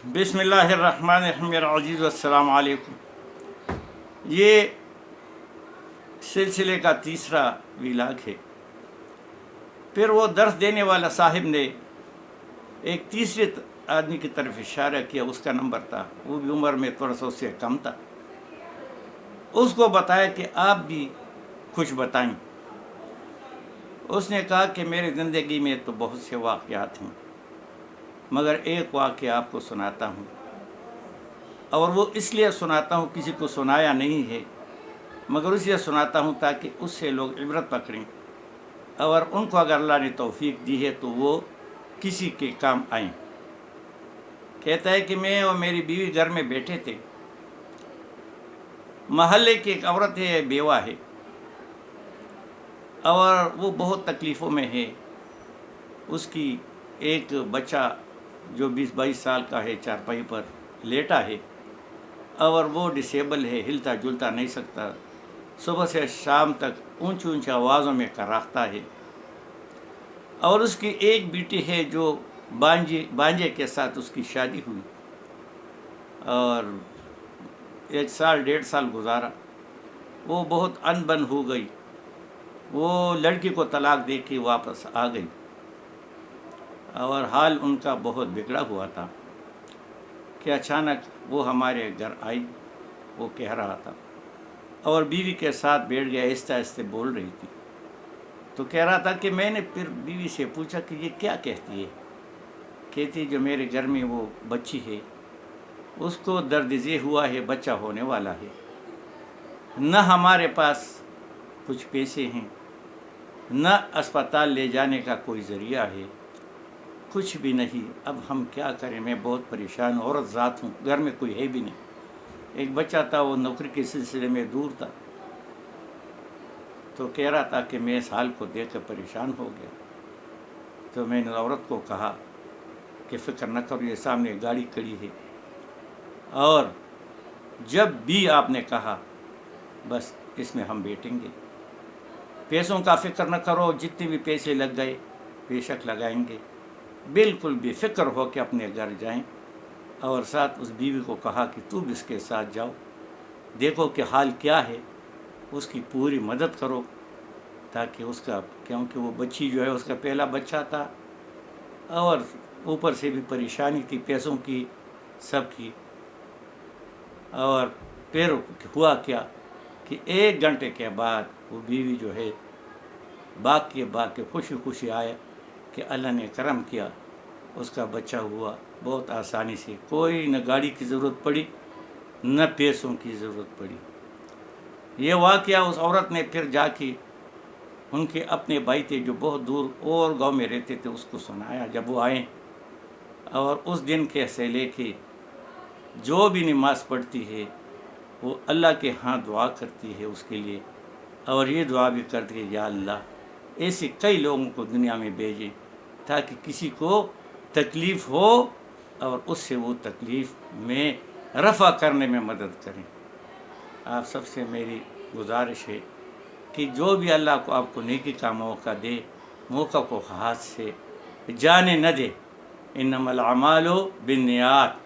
بسم اللہ الرحمن الرحیم العزیز السلام علیکم۔ یہ سلسلے کا تیسرا ویلاگ ہے۔ پھر وہ درس دینے والا صاحب نے ایک تیسرے آدمی کی طرف اشارہ کیا، اس کا نمبر تھا، وہ بھی عمر میں تھوڑا سا اس سے کم تھا۔ اس کو بتایا کہ آپ بھی کچھ بتائیں۔ اس نے کہا کہ میری زندگی میں تو بہت سے واقعات ہیں، مگر ایک واقعہ آپ کو سناتا ہوں، اور وہ اس لیے سناتا ہوں، کسی کو سنایا نہیں ہے، مگر اس لیے سناتا ہوں تاکہ اس سے لوگ عبرت پکڑیں، اور ان کو اگر اللہ نے توفیق دی ہے تو وہ کسی کے کام آئیں۔ کہتا ہے کہ میں اور میری بیوی گھر میں بیٹھے تھے، محلے کی ایک عورت ہے، بیوہ ہے، اور وہ بہت تکلیفوں میں ہے۔ اس کی ایک بچہ جو 20-22 سال کا ہے چارپائی پر لیٹا ہے، اور وہ ڈسیبل ہے، ہلتا جلتا نہیں سکتا، صبح سے شام تک اونچی اونچی آوازوں میں کراہتا ہے۔ اور اس کی ایک بیٹی ہے جو بانجے کے ساتھ اس کی شادی ہوئی، اور 1 سال 1.5 سال گزارا، وہ بہت ان بن ہو گئی، وہ لڑکی کو طلاق دے کے واپس آ گئی، اور حال ان کا بہت بگڑا ہوا تھا کہ اچانک وہ ہمارے گھر آئی۔ وہ کہہ رہا تھا اور بیوی کے ساتھ بیٹھ گیا، آہستہ آہستہ بول رہی تھی، تو کہہ رہا تھا کہ میں نے پھر بیوی سے پوچھا کہ یہ کیا کہتی ہے؟ کہتی جو میرے گھر میں وہ بچی ہے، اس کو درد ذی ہوا ہے، بچہ ہونے والا ہے، نہ ہمارے پاس کچھ پیسے ہیں، نہ اسپتال لے جانے کا کوئی ذریعہ ہے، کچھ بھی نہیں، اب ہم کیا کریں؟ میں بہت پریشان ہوں، عورت ذات ہوں، گھر میں کوئی ہے بھی نہیں، ایک بچہ تھا، وہ نوکری کے سلسلے میں دور تھا۔ تو کہہ رہا تھا کہ میں اس حال کو دیکھ کر پریشان ہو گیا، تو میں نے عورت کو کہا کہ فکر نہ کرو، یہ سامنے گاڑی کھڑی ہے، اور جب بھی آپ نے کہا بس اس میں ہم بیٹھیں گے، پیسوں کا فکر نہ کرو، جتنے بھی پیسے لگ گئے بے شک لگائیں گے، بالکل بے فکر ہو کے اپنے گھر جائیں۔ اور ساتھ اس بیوی کو کہا کہ تو بھی اس کے ساتھ جاؤ، دیکھو کہ حال کیا ہے، اس کی پوری مدد کرو، تاکہ اس کا، کیونکہ وہ بچی جو ہے اس کا پہلا بچہ تھا، اور اوپر سے بھی پریشانی تھی پیسوں کی، سب کی۔ اور پھر ہوا کیا کہ 1 گھنٹے کے بعد وہ بیوی جو ہے باغ کے خوشی خوشی آیا کہ اللہ نے کرم کیا، اس کا بچہ ہوا بہت آسانی سے، کوئی نہ گاڑی کی ضرورت پڑی، نہ پیسوں کی ضرورت پڑی۔ یہ واقعہ اس عورت نے پھر جا کے ان کے اپنے بھائی تھے جو بہت دور اور گاؤں میں رہتے تھے، اس کو سنایا جب وہ آئیں، اور اس دن کے سے لے کے جو بھی نماز پڑھتی ہے وہ اللہ کے ہاں دعا کرتی ہے اس کے لیے، اور یہ دعا بھی کرتی ہے یا اللہ ایسے کئی لوگوں کو دنیا میں بھیجیں تاکہ کسی کو تکلیف ہو اور اس سے وہ تکلیف میں رفع کرنے میں مدد کریں۔ آپ سب سے میری گزارش ہے کہ جو بھی اللہ کو آپ کو نیکی کا موقع دے، موقع کو ہاتھ سے جانے نہ دے، انما الاعمال بالنیات،